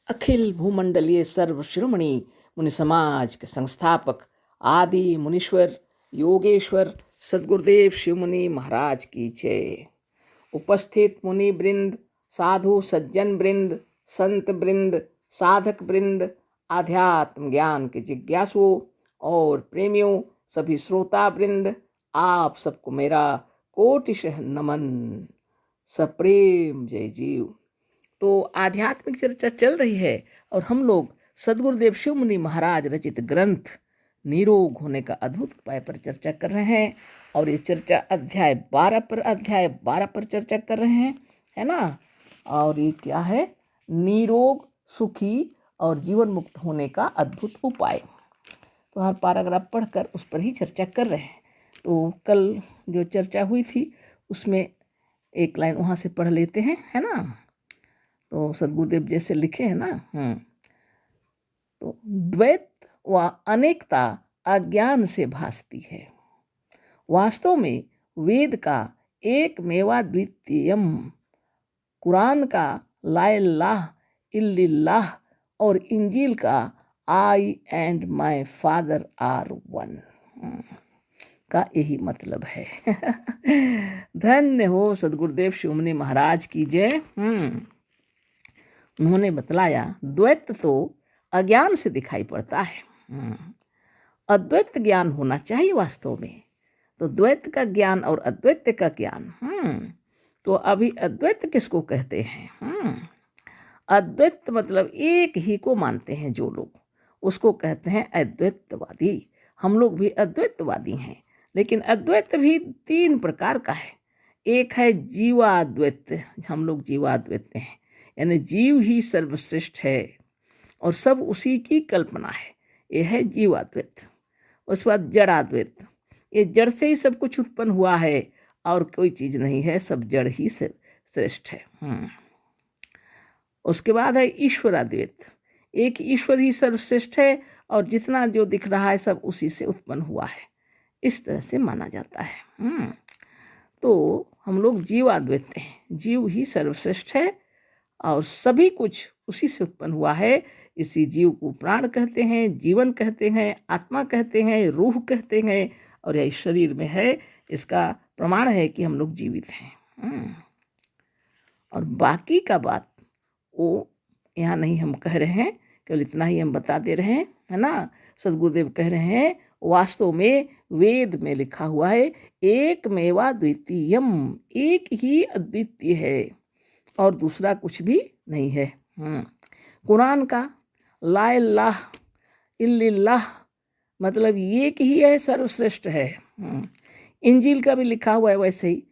अखिल भूमंडलीय सर्व शिरोमणि मुनि समाज के संस्थापक आदि मुनीश्वर योगेश्वर सदगुरुदेव शिव मुनि महाराज की जय। उपस्थित मुनि वृंद, साधु सज्जन वृंद, संत वृंद, साधक वृंद, आध्यात्म ज्ञान के जिज्ञासुओं और प्रेमियों, सभी श्रोता वृंद, आप सबको मेरा कोटिशः नमन, सप्रेम जय जीव। तो आध्यात्मिक चर्चा चल रही है और हम लोग सदगुरुदेव शिव मुनि महाराज रचित ग्रंथ निरोग होने का अद्भुत उपाय पर चर्चा कर रहे हैं। और ये चर्चा अध्याय 12 पर चर्चा कर रहे हैं, है ना। और ये क्या है? निरोग, सुखी और जीवन मुक्त होने का अद्भुत उपाय। तो हर पैराग्राफ पढ़कर उस पर ही चर्चा कर रहे हैं। तो कल जो चर्चा हुई थी उसमें एक लाइन वहाँ से पढ़ लेते हैं, है ना। तो सदगुरुदेव जैसे लिखे हैं ना। तो द्वैत व अनेकता अज्ञान से भासती है। वास्तव में वेद का एक मेवा द्वितीयम, कुरान का ला इलाहा इल्लल्लाह और इंजील का I and my father are one का यही मतलब है। धन्य हो सदगुरुदेव शिव मुनि महाराज की जय। उन्होंने बतलाया द्वैत तो अज्ञान से दिखाई पड़ता है, अद्वैत ज्ञान होना चाहिए वास्तव में। तो द्वैत का ज्ञान और अद्वैत का ज्ञान, तो अभी अद्वैत किसको कहते हैं? अद्वैत मतलब एक ही को मानते हैं जो लोग, उसको कहते हैं अद्वैतवादी। हम लोग भी अद्वैतवादी हैं, लेकिन अद्वैत भी 3 प्रकार का है। एक है जीवाद्वैत, हम लोग जीवाद्वैत हैं, यानी जीव ही सर्वश्रेष्ठ है और सब उसी की कल्पना है, ये है जीवाद्वैत। उसके बाद जड़ाद्वैत, ये जड़ से ही सब कुछ उत्पन्न हुआ है और कोई चीज़ नहीं है, सब जड़ ही से श्रेष्ठ है। उसके बाद है ईश्वराद्वैत, एक ईश्वर ही सर्वश्रेष्ठ है और जितना जो दिख रहा है सब उसी से उत्पन्न हुआ है, इस तरह से माना जाता है। तो हम लोग जीवाद्वैत हैं, जीव ही सर्वश्रेष्ठ है और सभी कुछ उसी से उत्पन्न हुआ है। इसी जीव को प्राण कहते हैं, जीवन कहते हैं, आत्मा कहते हैं, रूह कहते हैं, और यही शरीर में है, इसका प्रमाण है कि हम लोग जीवित हैं। और बाकी का बात वो यहाँ नहीं हम कह रहे हैं, केवल इतना ही हम बता दे रहे हैं, है ना। सदगुरुदेव कह रहे हैं वास्तव में वेद में लिखा हुआ है एक मेवा द्वितीयम, एक ही अद्वितीय है और दूसरा कुछ भी नहीं है। कुरान का ला इलाहा इल्लल्लाह मतलब एक ही है, सर्वश्रेष्ठ है। इंजील का भी लिखा हुआ है वैसे ही,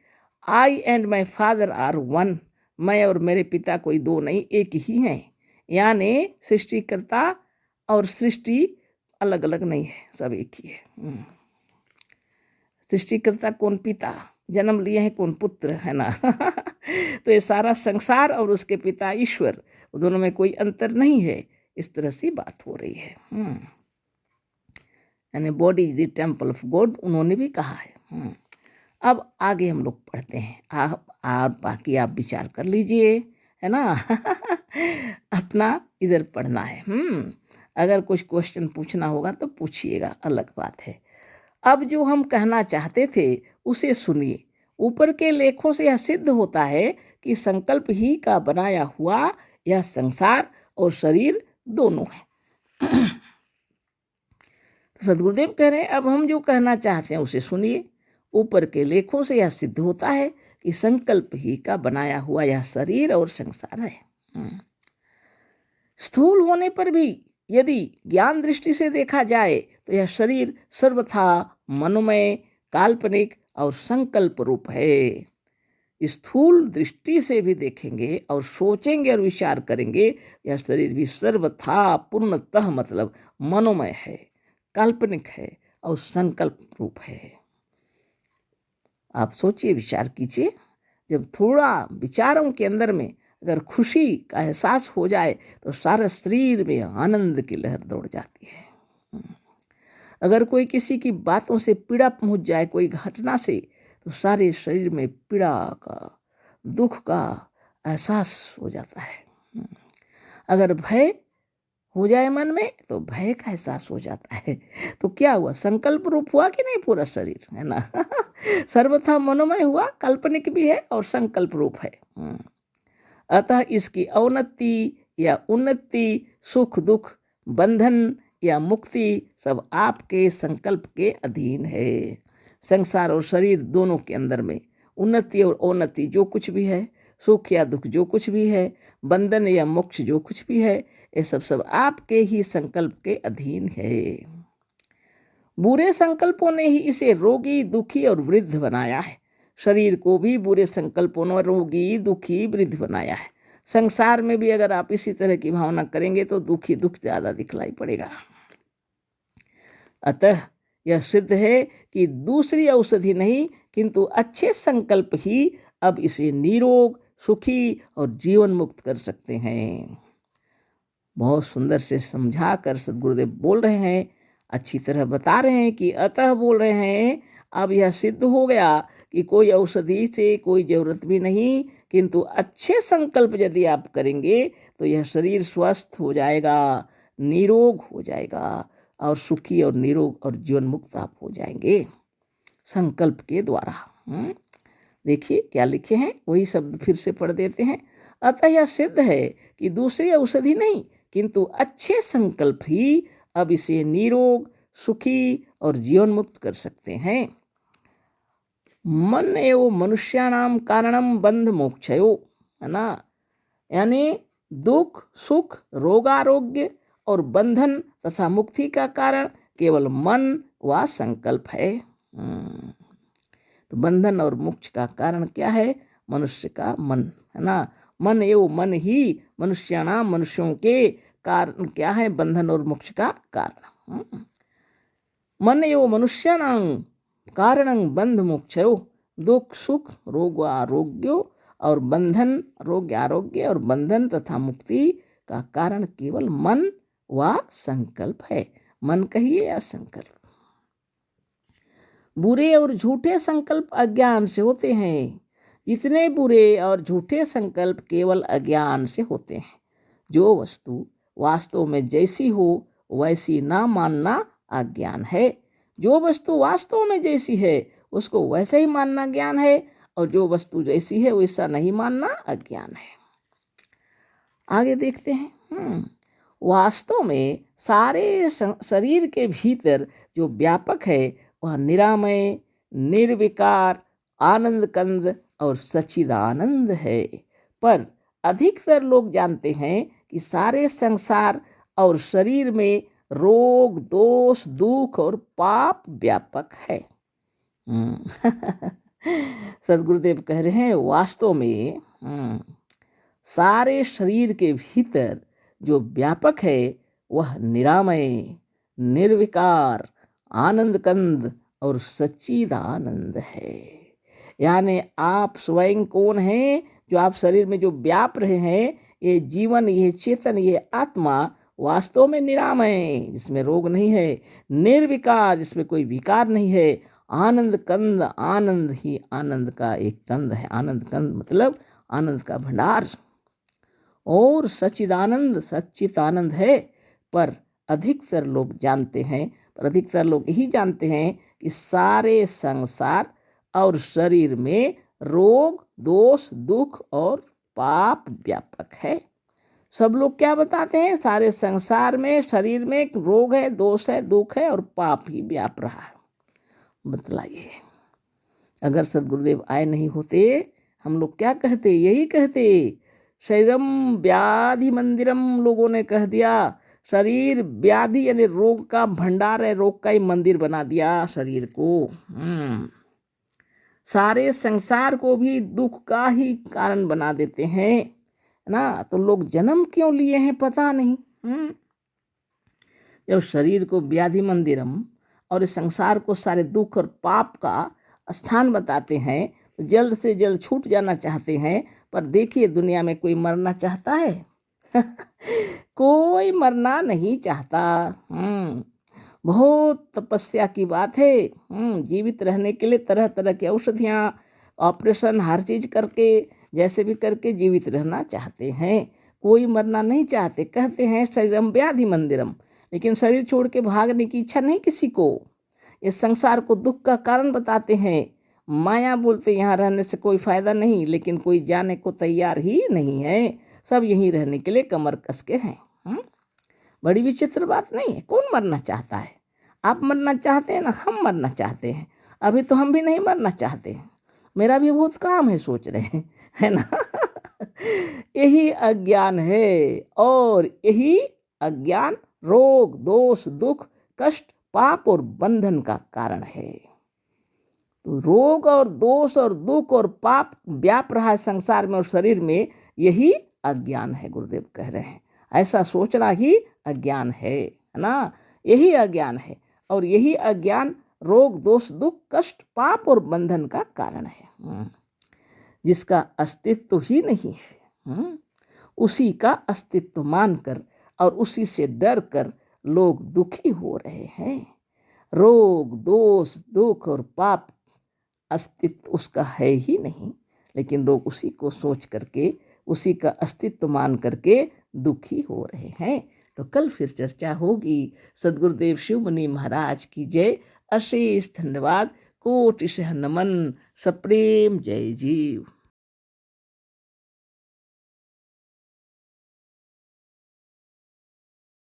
I and my father are one, मैं और मेरे पिता कोई 2 नहीं, एक ही हैं। यानी सृष्टिकर्ता और सृष्टि अलग अलग नहीं है, सब एक ही है। सृष्टिकर्ता कौन? पिता। जन्म लिए हैं कौन? पुत्र, है ना। तो ये सारा संसार और उसके पिता ईश्वर, दोनों में कोई अंतर नहीं है, इस तरह से बात हो रही है। यानी body is the temple of God, उन्होंने भी कहा है। अब आगे हम लोग पढ़ते हैं, आप बाकी आप विचार कर लीजिए, है ना। अपना इधर पढ़ना है। अगर कुछ क्वेश्चन पूछना होगा तो पूछिएगा, अलग बात है। अब जो हम कहना चाहते थे उसे सुनिए। ऊपर के लेखों से यह सिद्ध होता है कि संकल्प ही का बनाया हुआ यह संसार और शरीर दोनों है। तो सदगुरुदेव कह रहे हैं अब हम जो कहना चाहते हैं उसे सुनिए। ऊपर के लेखों से यह सिद्ध होता है कि संकल्प ही का बनाया हुआ यह शरीर और संसार है। स्थूल होने पर भी यदि ज्ञान दृष्टि से देखा जाए तो यह शरीर सर्वथा मनोमय, काल्पनिक और संकल्प रूप है। स्थूल दृष्टि से भी देखेंगे और सोचेंगे और विचार करेंगे, यह शरीर भी सर्वथा पूर्णतः मतलब मनोमय है, काल्पनिक है और संकल्प रूप है। आप सोचिए, विचार कीजिए। जब थोड़ा विचारों के अंदर में अगर खुशी का एहसास हो जाए तो सारे शरीर में आनंद की लहर दौड़ जाती है। अगर कोई किसी की बातों से पीड़ा पहुंच जाए, कोई घटना से, तो सारे शरीर में पीड़ा का, दुख का एहसास हो जाता है। अगर भय हो जाए मन में तो भय का एहसास हो जाता है। तो क्या हुआ, संकल्प रूप हुआ कि नहीं पूरा शरीर, है ना। सर्वथा मनोमय हुआ, काल्पनिक भी है और संकल्प रूप है। अतः इसकी अवनति या उन्नति, सुख दुख, बंधन या मुक्ति सब आपके संकल्प के अधीन है। संसार और शरीर दोनों के अंदर में उन्नति और अवनति जो कुछ भी है, सुख या दुख जो कुछ भी है, बंधन या मोक्ष जो कुछ भी है, ये सब आपके ही संकल्प के अधीन है। बुरे संकल्पों ने ही इसे रोगी, दुखी और वृद्ध बनाया है। शरीर को भी बुरे संकल्पों ने रोगी, दुखी, वृद्ध बनाया है। संसार में भी अगर आप इसी तरह की भावना करेंगे तो दुखी दुख ज्यादा दिखलाई पड़ेगा। अतः यह सिद्ध है कि दूसरी औषधि नहीं किंतु अच्छे संकल्प ही अब इसे निरोग, सुखी और जीवन मुक्त कर सकते हैं। बहुत सुंदर से समझा कर सद्गुरुदेव बोल रहे हैं, अच्छी तरह बता रहे हैं कि अतः बोल रहे हैं अब यह सिद्ध हो गया कि कोई औषधि से कोई जरूरत भी नहीं, किंतु अच्छे संकल्प यदि आप करेंगे तो यह शरीर स्वस्थ हो जाएगा, निरोग हो जाएगा और सुखी और निरोग और जीवन मुक्त आप हो जाएंगे संकल्प के द्वारा। देखिए क्या लिखे हैं, वही शब्द फिर से पढ़ देते हैं। अतः यह सिद्ध है कि दूसरी औषधि नहीं किंतु अच्छे संकल्प ही अब इसे निरोग, सुखी और जीवन मुक्त कर सकते हैं। मन एवं मनुष्याणाम कारणम बंध मोक्षयो, है ना, यानी दुख, सुख, रोगारोग्य और बंधन तथा मुक्ति का कारण केवल मन व संकल्प है। तो बंधन और मोक्ष का कारण क्या है, मनुष्य का मन, है ना। मन एवं मन ही मनुष्याणाम, मनुष्यों के कारण क्या है, बंधन और मोक्ष का कारण। मन एवं मनुष्याणाम कारणं बंध मोक्षयो, दुख, सुख, रोग आरोग्यो और बंधन, रोग आरोग्य और बंधन तथा मुक्ति का कारण केवल मन व संकल्प है। मन कहिए या संकल्प। बुरे और झूठे संकल्प अज्ञान से होते हैं। जितने बुरे और झूठे संकल्प केवल अज्ञान से होते हैं। जो वस्तु वास्तव में जैसी हो वैसी ना मानना अज्ञान है। जो वस्तु वास्तव में जैसी है उसको वैसे ही मानना ज्ञान है, और जो वस्तु जैसी है वैसा नहीं मानना अज्ञान है। आगे देखते हैं। वास्तव में सारे शरीर के भीतर जो व्यापक है वह निरामय, निर्विकार, आनंद कंद और सच्चिदानंद है। पर अधिकतर लोग जानते हैं कि सारे संसार और शरीर में रोग, दोष, दुख और पाप व्यापक है। सद्गुरुदेव कह रहे हैं वास्तव में सारे शरीर के भीतर जो व्यापक है वह निरामय, निर्विकार, आनंद कंद और सच्चिदानंद है। यानी आप स्वयं कौन हैं, जो आप शरीर में जो व्याप रहे हैं, ये जीवन, ये चेतन, ये आत्मा वास्तव में निरामय, जिसमें रोग नहीं है, निर्विकार, जिसमें कोई विकार नहीं है, आनंद कंद, आनंद ही आनंद का एक कंद है। आनंद कंद मतलब आनंद का भंडार, और सच्चिदानंद, सच्चित आनंद है। पर अधिकतर लोग जानते हैं, पर अधिकतर लोग यही जानते हैं कि सारे संसार और शरीर में रोग, दोष, दुख और पाप व्यापक है। सब लोग क्या बताते हैं, सारे संसार में, शरीर में रोग है, दोष है, दुख है और पाप ही व्याप रहा है। बतलाइए, अगर सद्गुरुदेव आए नहीं होते हम लोग क्या कहते, यही कहते, शरीरम व्याधि मंदिरम, लोगों ने कह दिया। शरीर व्याधि यानी रोग का भंडार है, रोग का ही मंदिर बना दिया शरीर को। सारे संसार को भी दुख का ही कारण बना देते हैं ना। तो लोग जन्म क्यों लिए हैं पता नहीं। जब शरीर को व्याधि मंदिरम और इस संसार को सारे दुख और पाप का स्थान बताते हैं तो जल्द से जल्द छूट जाना चाहते हैं। पर देखिए दुनिया में कोई मरना चाहता है? कोई मरना नहीं चाहता। बहुत तपस्या की बात है। जीवित रहने के लिए तरह तरह की औषधियाँ, ऑपरेशन, हर चीज़ करके, जैसे भी करके जीवित रहना चाहते हैं। कोई मरना नहीं चाहते, कहते हैं शरीरम व्याधि मंदिरम, लेकिन शरीर छोड़ के भागने की इच्छा नहीं किसी को। इस संसार को दुख का कारण बताते हैं। माया बोलते यहाँ रहने से कोई फायदा नहीं, लेकिन कोई जाने को तैयार ही नहीं है। सब यहीं रहने के लिए कमर कस के हैं। बड़ी विचित्र बात नहीं है? कौन मरना चाहता है? आप मरना चाहते हैं ना, हम मरना चाहते हैं। अभी तो हम भी नहीं मरना चाहते हैं, मेरा भी बहुत काम है, सोच रहे हैं, है ना। यही अज्ञान है, और यही अज्ञान रोग दोष दुख कष्ट पाप और बंधन का कारण है। तो रोग और दोष और दुख और पाप व्याप रहा है संसार में और शरीर में, यही अज्ञान है। गुरुदेव कह रहे हैं ऐसा सोचना ही अज्ञान है ना, यही अज्ञान है। और यही अज्ञान रोग दोष दुख कष्ट पाप और बंधन का कारण है। जिसका अस्तित्व ही नहीं है, उसी का अस्तित्व मानकर और उसी से डर कर लोग दुखी हो रहे हैं। रोग दोष दुख और पाप अस्तित्व उसका है ही नहीं, लेकिन लोग उसी को सोच करके उसी का अस्तित्व मान करके दुखी हो रहे हैं। तो कल फिर चर्चा होगी। सद्गुरुदेव शिव मुनि महाराज की जय। अशेष धन्यवाद, कोटि नमन, सप्रेम जय जीव।